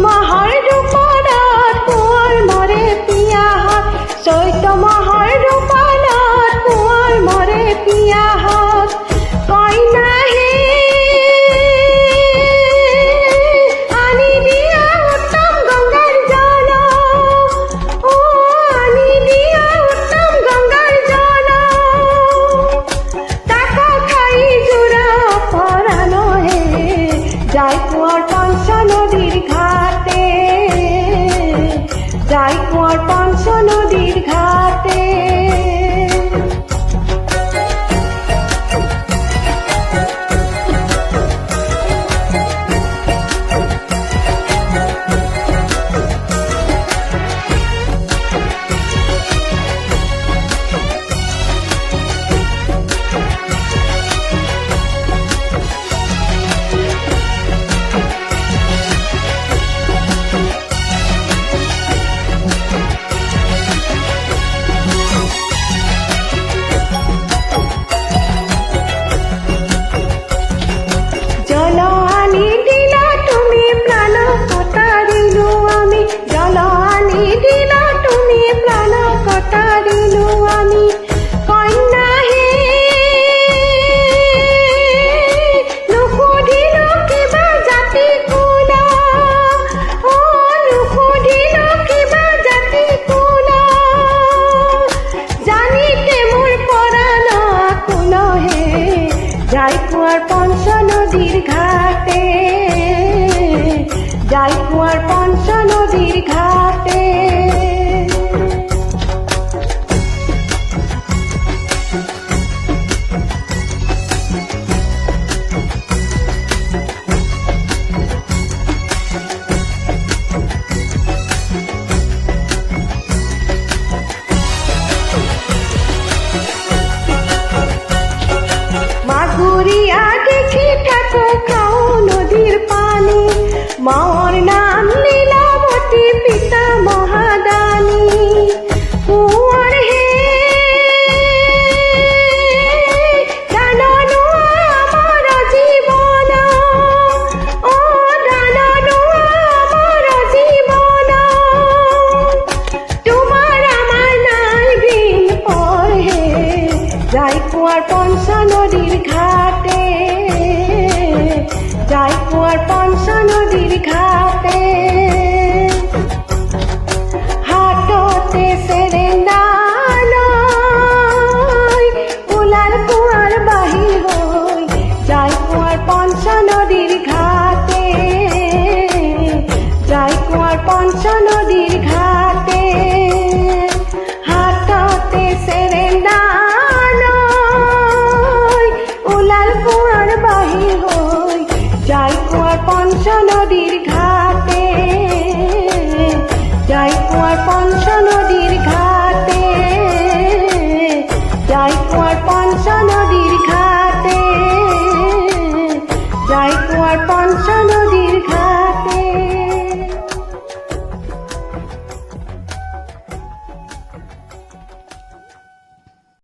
মাহৰ দুপৰত কোঁৱৰ মৰে পিয়াহত, চৈত মাহৰ দুপৰত কোঁৱৰ মৰে পিয়াহত। কইনা হে আনি দিয়া উত্তম গংগাৰ জল, আনি দিয়া উত্তম গংগাৰ জল। তাক খাই জোৰা পৰাণ হে যাই কোঁৱৰ পঞ্চ নদীৰ ঘাটে, যাই কোঁৱৰ পঞ্চ নদীৰ ঘাটে। জল আনি দিলা তুমি প্রাণ কটারিলু আমি, জল আনি দিলা তুমি প্রাণ কটারিলু আমি। কন্যা হে নুসুধিলো কিবা জাতি কুল, নুসুধিলো কিবা জাতি কুল। জানিতে মোৰ পৰাণ আকুল হে যাই কোঁৱৰ পঞ্চ নদীৰ ঘাটে, যাই কোঁৱৰ পঞ্চ নদীৰ ঘাটে। মাগুৰিয়া দেখি থাকো খাও নদীৰ পানি, মাওৰ নাম লীলাবতী পিতা মহাদানী। কুঁৱৰ হে দাননো আমাৰ জীৱন, দাননো আমাৰ জীৱন। তোমাৰ আমাৰ নাই দিন পৰ হে যাই কোঁৱৰ পঞ্চ নদীৰ ঘাটে, যাই কোঁৱৰ পঞ্চ নদীৰ ঘাটে।